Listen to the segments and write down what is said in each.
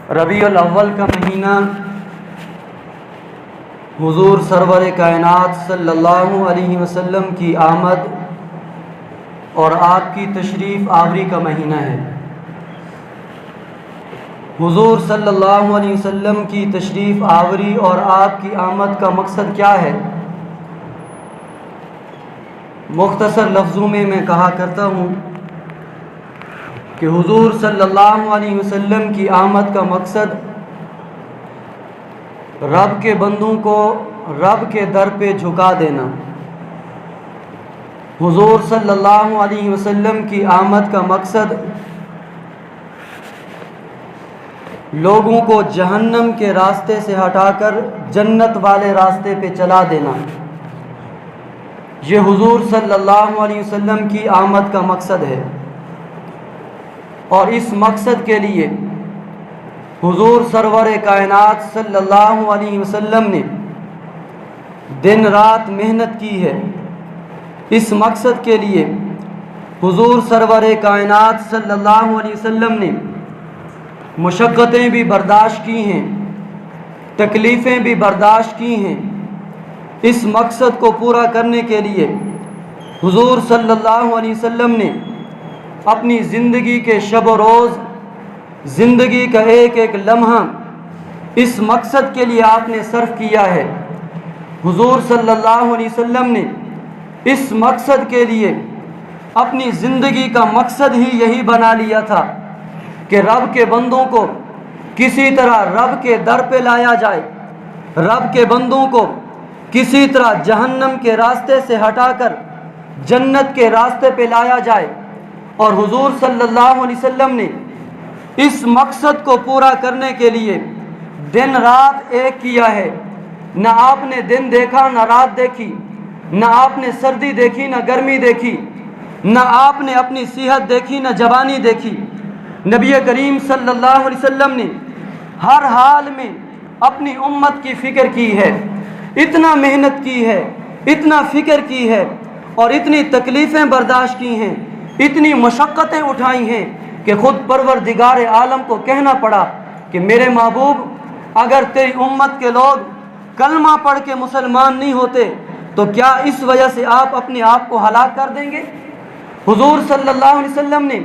ربیع الاول کا مہینہ حضور سرور کائنات صلی اللہ علیہ وسلم کی آمد اور آپ کی تشریف آوری کا مہینہ ہے۔ حضور صلی اللہ علیہ وسلم کی تشریف آوری اور آپ کی آمد کا مقصد کیا ہے؟ مختصر لفظوں میں کہا کرتا ہوں کہ حضور صلی اللہ علیہ وسلم کی آمد کا مقصد رب کے بندوں کو رب کے در پہ جھکا دینا۔ حضور صلی اللہ علیہ وسلم کی آمد کا مقصد لوگوں کو جہنم کے راستے سے ہٹا کر جنت والے راستے پہ چلا دینا۔ یہ حضور صلی اللہ علیہ وسلم کی آمد کا مقصد ہے، اور اس مقصد کے لیے حضور سرور کائنات صلی اللہ علیہ وسلم نے دن رات محنت کی ہے۔ اس مقصد کے لیے حضور سرور کائنات صلی اللہ علیہ وسلم نے مشقتیں بھی برداشت کی ہیں، تکلیفیں بھی برداشت کی ہیں۔ اس مقصد کو پورا کرنے کے لیے حضور صلی اللہ علیہ وسلم نے اپنی زندگی کے شب و روز، زندگی کا ایک ایک لمحہ اس مقصد کے لیے آپ نے صرف کیا ہے۔ حضور صلی اللہ علیہ وسلم نے اس مقصد کے لیے اپنی زندگی کا مقصد ہی یہی بنا لیا تھا کہ رب کے بندوں کو کسی طرح رب کے در پہ لایا جائے، رب کے بندوں کو کسی طرح جہنم کے راستے سے ہٹا کر جنت کے راستے پہ لایا جائے۔ اور حضور صلی اللہ علیہ وسلم نے اس مقصد کو پورا کرنے کے لیے دن رات ایک کیا ہے۔ نہ آپ نے دن دیکھا نہ رات دیکھی، نہ آپ نے سردی دیکھی نہ گرمی دیکھی، نہ آپ نے اپنی صحت دیکھی نہ جوانی دیکھی۔ نبی کریم صلی اللہ علیہ وسلم نے ہر حال میں اپنی امت کی فکر کی ہے، اتنا محنت کی ہے، اتنا فکر کی ہے، اور اتنی تکلیفیں برداشت کی ہیں، اتنی مشقتیں اٹھائی ہیں کہ خود پروردگار عالم کو کہنا پڑا کہ میرے محبوب، اگر تیری امت کے لوگ کلمہ پڑھ کے مسلمان نہیں ہوتے تو کیا اس وجہ سے آپ اپنے آپ کو ہلاک کر دیں گے؟ حضور صلی اللہ علیہ وسلم نے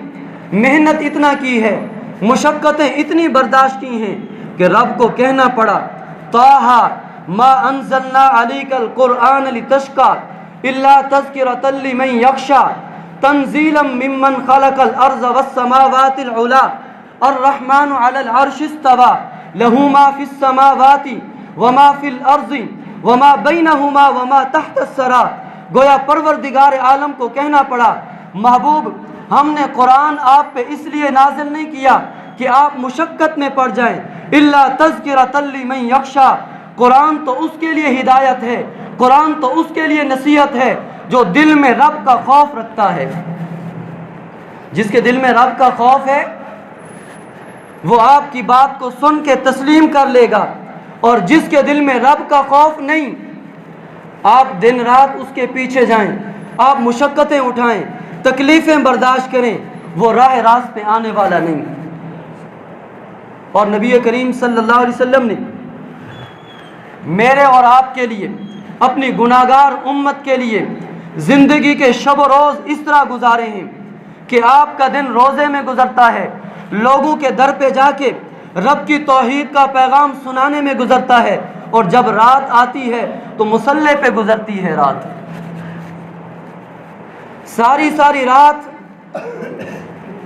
محنت اتنا کی ہے، مشقتیں اتنی برداشت کی ہیں کہ رب کو کہنا پڑا طٰہٰ ما انزلنا علیک القرآن لتشقیٰ الا تذکرۃ لمن یخشیٰ تنزیلا ممن خلق الارض والسماوات العلی الرحمن علی العرش استویٰ لہ ما فی السماوات وما فی الارض وما بینہما وما تحت الثریٰ۔ گویا پروردگار عالم کو کہنا پڑا محبوب، ہم نے قرآن آپ پہ اس لیے نازل نہیں کیا کہ آپ مشقت میں پڑ جائیں، الا تذکرۃ لمن یخشیٰ، قرآن تو اس کے لیے ہدایت ہے، قرآن تو اس کے لیے نصیحت ہے جو دل میں رب کا خوف رکھتا ہے۔ جس کے دل میں رب کا خوف ہے وہ آپ کی بات کو سن کے تسلیم کر لے گا، اور جس کے دل میں رب کا خوف نہیں، آپ دن رات اس کے پیچھے جائیں، آپ مشقتیں اٹھائیں، تکلیفیں برداشت کریں، وہ راہ راست پہ آنے والا نہیں۔ اور نبی کریم صلی اللہ علیہ وسلم نے میرے اور آپ کے لیے، اپنی گناہگار امت کے لیے زندگی کے شب و روز اس طرح گزارے ہیں کہ آپ کا دن روزے میں گزرتا ہے، لوگوں کے در پہ جا کے رب کی توحید کا پیغام سنانے میں گزرتا ہے، اور جب رات آتی ہے تو مصلی پہ گزرتی ہے رات۔ ساری رات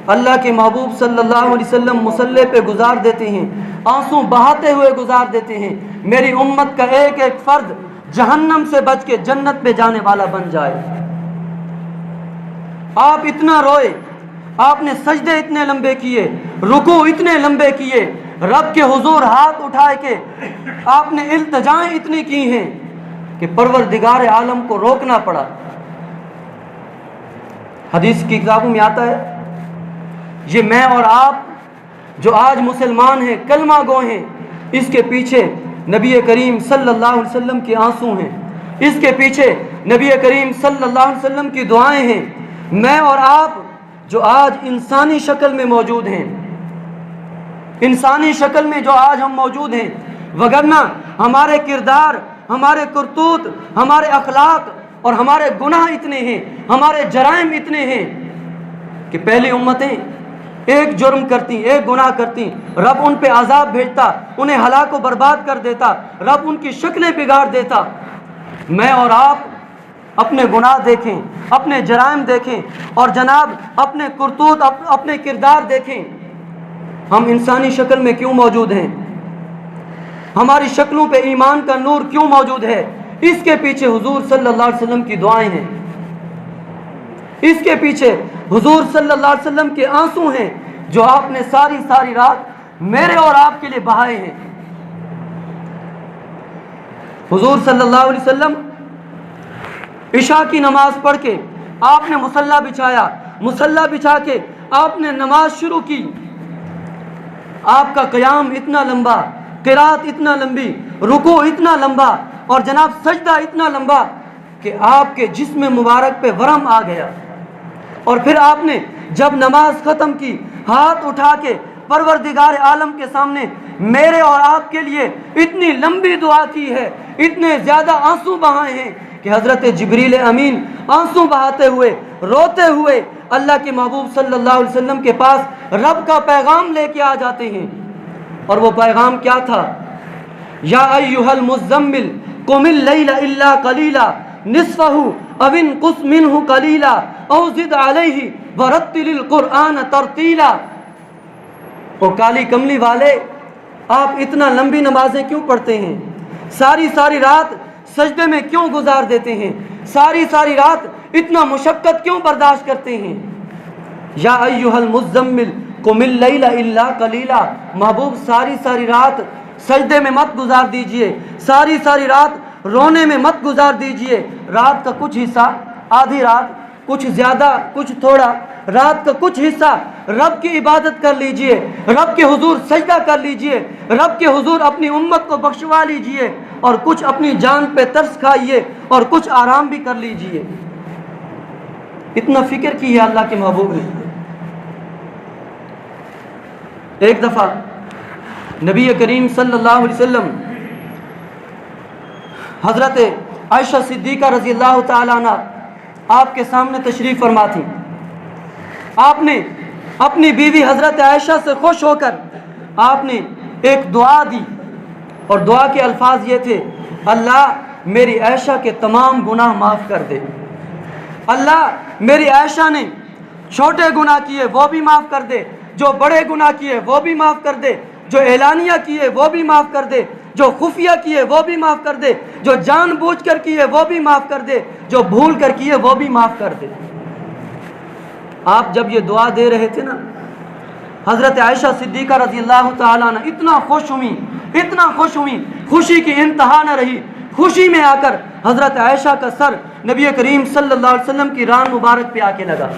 اللہ کے محبوب صلی اللہ علیہ وسلم مصلی پہ گزار دیتے ہیں، آنسو بہاتے ہوئے گزار دیتے ہیں، میری امت کا ایک ایک فرد جہنم سے بچ کے جنت پہ جانے والا بن جائے۔ آپ اتنا روئے، آپ نے سجدے اتنے لمبے کیے، رکوع اتنے لمبے کیے، رب کے حضور ہاتھ اٹھائے کے آپ نے التجائیں اتنی کی ہیں کہ پروردگار عالم کو روکنا پڑا۔ حدیث کی کتابوں میں آتا ہے، یہ میں اور آپ جو آج مسلمان ہیں، کلمہ گو ہیں، اس کے پیچھے نبی کریم صلی اللہ علیہ وسلم کے آنسو ہیں، اس کے پیچھے نبی کریم صلی اللہ علیہ وسلم کی دعائیں ہیں۔ میں اور آپ جو آج انسانی شکل میں موجود ہیں، انسانی شکل میں جو آج ہم موجود ہیں، وگرنہ ہمارے کردار، ہمارے کرتوت، ہمارے اخلاق اور ہمارے گناہ اتنے ہیں، ہمارے جرائم اتنے ہیں کہ پہلی امتیں ایک جرم کرتی، ایک گناہ کرتی، رب ان پہ عذاب بھیجتا، انہیں ہلاک و برباد کر دیتا، رب ان کی شکلیں بگاڑ دیتا۔ میں اور آپ اپنے گناہ دیکھیں، اپنے جرائم دیکھیں اور جناب اپنے کرتوت، اپنے کردار دیکھیں۔ ہم انسانی شکل میں کیوں موجود ہیں؟ ہماری شکلوں پہ ایمان کا نور کیوں موجود ہے؟ اس کے پیچھے حضور صلی اللہ علیہ وسلم کی دعائیں ہیں، اس کے پیچھے حضور صلی اللہ علیہ وسلم کے آنسو ہیں جو آپ نے ساری ساری رات میرے اور آپ کے لیے بہائے ہیں۔ حضور صلی اللہ علیہ وسلم عشاء کی نماز پڑھ کے آپ نے مصلی بچھایا، مصلی بچھا کے آپ نے نماز شروع کی۔ آپ کا قیام اتنا لمبا، قرات اتنا لمبی، رکوع اتنا لمبا اور جناب سجدہ اتنا لمبا کہ آپ کے جسم مبارک پہ ورم آ گیا۔ اور پھر آپ نے جب نماز ختم کی، ہاتھ اٹھا کے پروردگار عالم کے سامنے میرے اور آپ کے لیے اتنی لمبی دعا کی ہے، اتنے زیادہ آنسو بہائے ہیں کہ حضرت جبریل امین آنسو بہاتے ہوئے، روتے ہوئے اللہ کے محبوب صلی اللہ علیہ وسلم کے پاس رب کا پیغام لے کے آ جاتے ہیں۔ اور وہ پیغام کیا تھا؟ یا ایھا المزمل قم اللیل الا قلیلا نصفہ او انقص منہ قلیلا او زد علیہ ورتل القرآن ترتیلا۔ او کالی کملی والے، آپ اتنا لمبی نمازیں کیوں پڑھتے ہیں؟ ساری ساری رات سجدے میں کیوں گزار دیتے ہیں؟ ساری ساری رات اتنا مشقت کیوں برداشت کرتے ہیں؟ یا ایھا المزمل قم اللیل الا قلیلا، محبوب ساری ساری رات سجدے میں مت گزار دیجئے، ساری ساری رات رونے میں مت گزار دیجئے۔ رات کا کچھ حصہ، آدھی رات، کچھ زیادہ کچھ تھوڑا، رات کا کچھ حصہ رب کی عبادت کر لیجئے، رب کے حضور سجدہ کر لیجئے، رب کے حضور اپنی امت کو بخشوا لیجئے اور کچھ اپنی جان پہ ترس کھائیے اور کچھ آرام بھی کر لیجئے۔ اتنا فکر کی ہے اللہ کے محبوب نے۔ ایک دفعہ نبی کریم صلی اللہ علیہ وسلم حضرت عائشہ صدیقہ رضی اللہ تعالیٰ عنہ آپ کے سامنے تشریف فرما تھی۔ آپ نے اپنی بیوی حضرت عائشہ سے خوش ہو کر آپ نے ایک دعا دی اور دعا کے الفاظ یہ تھے: اللہ میری عائشہ کے تمام گناہ معاف کر دے، اللہ میری عائشہ نے چھوٹے گناہ کیے وہ بھی معاف کر دے، جو بڑے گناہ کیے وہ بھی معاف کر دے، جو اعلانیہ کیے وہ بھی معاف کر دے، جو خفیہ کیے وہ بھی معاف کر دے، جو جان بوجھ کر کیے وہ بھی معاف کر دے، جو بھول کر کیے وہ بھی معاف کر دے۔ آپ جب یہ دعا دے رہے تھے نا، حضرت عائشہ صدیقہ رضی اللہ تعالیٰ عنہ اتنا خوش ہوئی، اتنا خوش ہوئی، خوشی کی انتہا نہ رہی۔ خوشی میں آ کر حضرت عائشہ کا سر نبی کریم صلی اللہ علیہ وسلم کی ران مبارک پہ آ کے لگا۔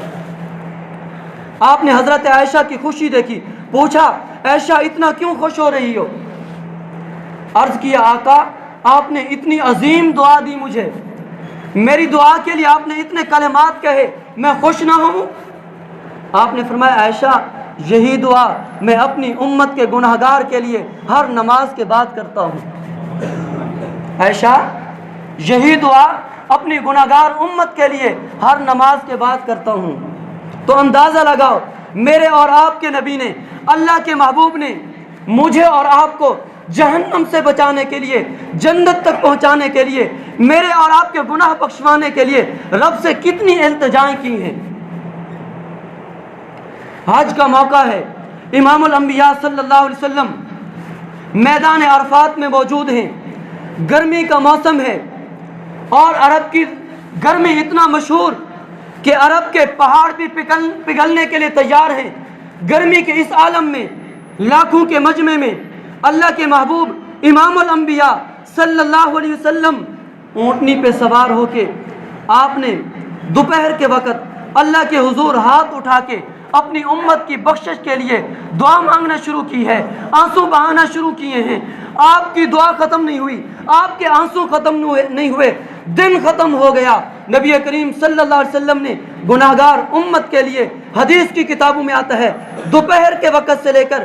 آپ نے حضرت عائشہ کی خوشی دیکھی، پوچھا عائشہ اتنا کیوں خوش ہو رہی ہو؟ عرض کیا آقا آپ نے اتنی عظیم دعا دی مجھے، میری دعا کے لیے آپ نے اتنے کلمات کہے، میں خوش نہ ہوں؟ آپ نے فرمایا عائشہ یہی دعا میں اپنی امت کے گناہگار کے لیے ہر نماز کے بعد کرتا ہوں۔ عائشہ یہی دعا اپنی گناہگار امت کے لیے ہر نماز کے بعد کرتا ہوں۔ تو اندازہ لگاؤ میرے اور آپ کے نبی نے، اللہ کے محبوب نے مجھے اور آپ کو جہنم سے بچانے کے لیے، جنت تک پہنچانے کے لیے، میرے اور آپ کے گناہ بخشوانے کے لیے رب سے کتنی التجائیں کی ہیں۔ حج کا موقع ہے، امام الانبیاء صلی اللہ علیہ وسلم میدان عرفات میں موجود ہیں، گرمی کا موسم ہے اور عرب کی گرمی اتنا مشہور کہ عرب کے پہاڑ بھی پگھلنے کے لیے تیار ہیں۔ گرمی کے اس عالم میں، لاکھوں کے مجمع میں اللہ کے محبوب امام الانبیاء صلی اللہ علیہ وسلم اونٹنی پہ سوار ہو کے آپ نے دوپہر کے وقت اللہ کے حضور ہاتھ اٹھا کے اپنی امت کی بخشش کے لیے دعا مانگنا شروع کی ہے، آنسو بہانا شروع کیے ہیں۔ آپ کی دعا ختم نہیں ہوئی، آپ کے آنسو ختم نہیں ہوئے، دن ختم ہو گیا۔ نبی کریم صلی اللہ علیہ وسلم نے گناہگار امت کے لیے، حدیث کی کتابوں میں آتا ہے، دوپہر کے وقت سے لے کر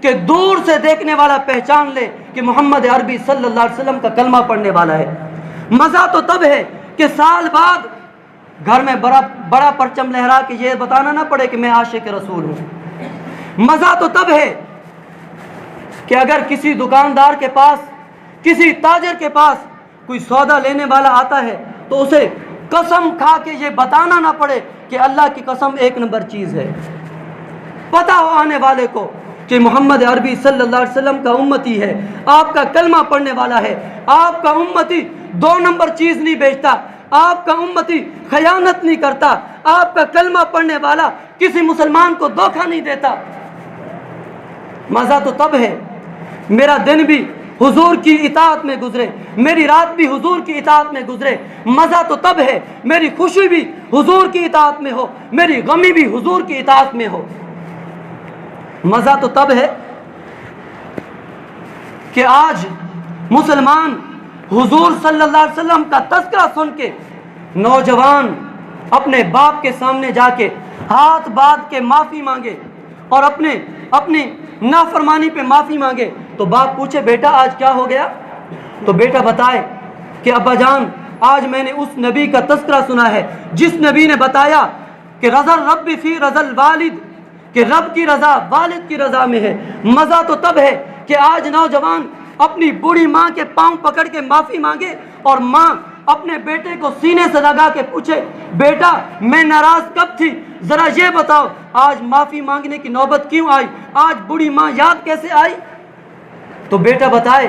کہ دور سے دیکھنے والا پہچان لے کہ محمد عربی صلی اللہ علیہ وسلم کا کلمہ پڑھنے والا ہے۔ مزہ تو تب ہے کہ سال بعد گھر میں بڑا پرچم لہرا کے یہ بتانا نہ پڑے کہ میں عاشق رسول ہوں۔ مزہ تو تب ہے کہ اگر کسی دکاندار کے پاس، کسی تاجر کے پاس کوئی سودا لینے والا آتا ہے تو اسے قسم کھا کے یہ بتانا نہ پڑے کہ اللہ کی قسم ایک نمبر چیز ہے۔ پتہ ہو آنے والے کو کہ محمد عربی صلی اللہ علیہ وسلم کا امتی ہے، آپ کا کلمہ پڑھنے والا ہے، آپ کا امتی 2 نمبر چیز نہیں بیچتا، آپ کا امتی خیانت نہیں کرتا، آپ کا کلمہ پڑھنے والا کسی مسلمان کو دھوکہ نہیں دیتا۔ مزہ تو تب ہے میرا دن بھی حضور کی اطاعت میں گزرے، میری رات بھی حضور کی اطاعت میں گزرے۔ مزہ تو تب ہے میری خوشی بھی حضور کی اطاعت میں ہو، میری غمی بھی حضور کی اطاعت میں ہو۔ مزہ تو تب ہے کہ آج مسلمان حضور صلی اللہ علیہ وسلم کا تذکرہ سن کے نوجوان اپنے باپ کے سامنے جا کے ہاتھ باندھ کے معافی مانگے اور اپنی نافرمانی پہ معافی مانگے تو باپ پوچھے بیٹا آج کیا ہو گیا؟ تو بیٹا بتائے کہ ابا جان آج میں نے اس نبی کا تذکرہ سنا ہے جس نبی نے بتایا کہ رضا الرب فی رضا الوالد، کہ رب کی رضا والد کی رضا میں ہے۔ مزہ تو تب ہے کہ آج نوجوان اپنی بوڑھی ماں کے پاؤں پکڑ کے معافی مانگے اور ماں اپنے بیٹے کو سینے سے لگا کے پوچھے بیٹا میں ناراض کب تھی، ذرا یہ بتاؤ آج معافی مانگنے کی نوبت کیوں آئی، آج بوڑھی ماں یاد کیسے آئی؟ تو بیٹا بتائے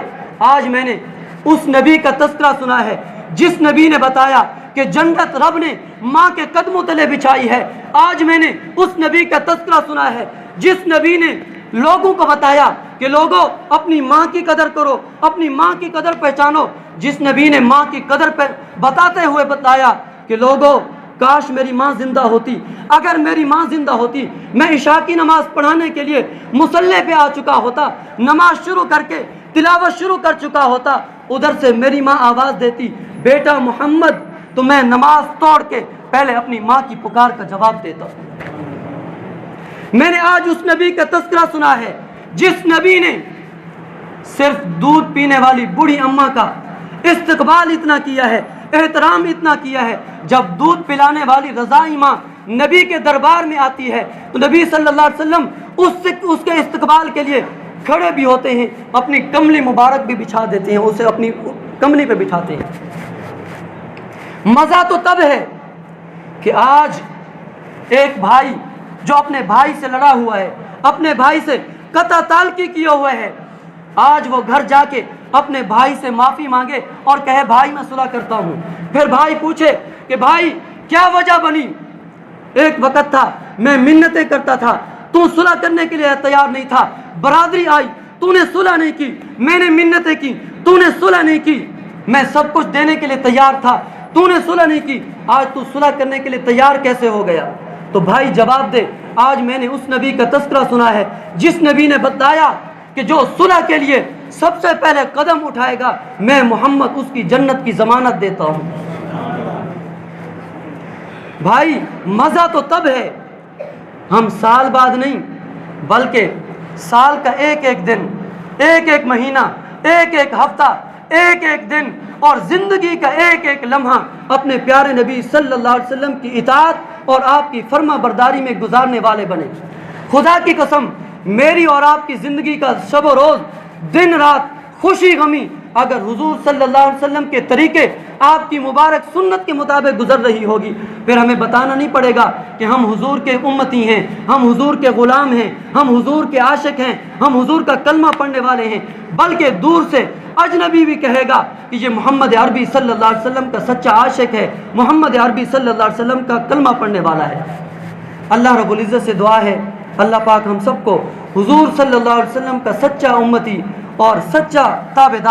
آج میں نے اس نبی کا تذکرہ سنا ہے جس نبی نے بتایا کہ جنت رب نے ماں کے قدموں تلے بچھائی ہے۔ آج میں نے اس نبی کا تذکرہ سنا ہے جس نبی نے لوگوں کو بتایا کہ لوگوں اپنی ماں کی قدر کرو، اپنی ماں کی قدر پہچانو، جس نبی نے ماں کی قدر بتاتے ہوئے بتایا کہ لوگوں کاش میری ماں زندہ ہوتی، اگر میری ماں زندہ ہوتی میں عشاء کی نماز پڑھانے کے لیے مصلی پہ آ چکا ہوتا، نماز شروع کر کے تلاوت شروع کر چکا ہوتا، ادھر سے میری ماں آواز دیتی بیٹا محمد، تو میں نماز توڑ کے پہلے اپنی ماں کی پکار کا جواب دیتا۔ میں نے آج اس نبی کا تذکرہ سنا ہے جس نبی نے صرف دودھ پینے والی بوڑھی اماں کا استقبال اتنا کیا ہے، احترام اتنا کیا ہے، جب دودھ پلانے والی رضائی ماں نبی کے دربار میں آتی ہے تو نبی صلی اللہ علیہ وسلم اس کے استقبال کے لیے کھڑے بھی ہوتے ہیں، اپنی کملی مبارک بھی بچھا دیتے ہیں، اسے اپنی کملی پہ بٹھاتے ہیں۔ مزہ تو تب ہے کہ آج ایک بھائی جو اپنے بھائی سے لڑا ہوا ہے، اپنے بھائی سے قطع تعلقی کیا ہوا ہے، آج وہ گھر جا کے اپنے بھائی سے معافی مانگے اور کہے بھائی میں صلح کرتا ہوں۔ پھر بھائی پوچھے کہ بھائی کیا وجہ بنی؟ ایک وقت تھا میں منتیں کرتا تھا، تو صلح کرنے کے لیے تیار نہیں تھا، برادری آئی تو نے صلح نہیں کی، میں نے منتیں کی تو نے صلح نہیں کی، میں سب کچھ دینے کے لیے تیار تھا تو نے صلح نہیں کی، آج تو صلح کرنے کے لیے تیار کیسے ہو گیا؟ تو بھائی جواب دے آج میں نے اس نبی کا تذکرہ سنا ہے جس نبی نے بتایا کہ جو صلح کے لیے سب سے پہلے قدم اٹھائے گا میں محمد اس کی جنت کی ضمانت دیتا ہوں۔ بھائی مزہ تو تب ہے ہم سال بعد نہیں بلکہ سال کا ایک ایک دن، ایک ایک مہینہ، ایک ایک ہفتہ، ایک ایک دن اور زندگی کا ایک ایک لمحہ اپنے پیارے نبی صلی اللہ علیہ وسلم کی اطاعت اور آپ کی فرما برداری میں گزارنے والے بنے۔ خدا کی قسم میری اور آپ کی زندگی کا شب و روز، دن رات، خوشی غمی اگر حضور صلی اللہ علیہ وسلم کے طریقے آپ کی مبارک سنت کے مطابق گزر رہی ہوگی، پھر ہمیں بتانا نہیں پڑے گا کہ ہم حضور کے امتی ہیں، ہم حضور کے غلام ہیں، ہم حضور کے عاشق ہیں، ہم حضور کا کلمہ پڑھنے والے ہیں، بلکہ دور سے اجنبی بھی کہے گا کہ یہ محمد عربی صلی اللہ علیہ وسلم کا سچا عاشق ہے، محمد عربی صلی اللہ علیہ وسلم کا کلمہ پڑھنے والا ہے۔ اللہ رب العزت سے دعا ہے اللہ پاک ہم سب کو حضور صلی اللہ علیہ وسلم کا سچا امتی اور سچا تابعدار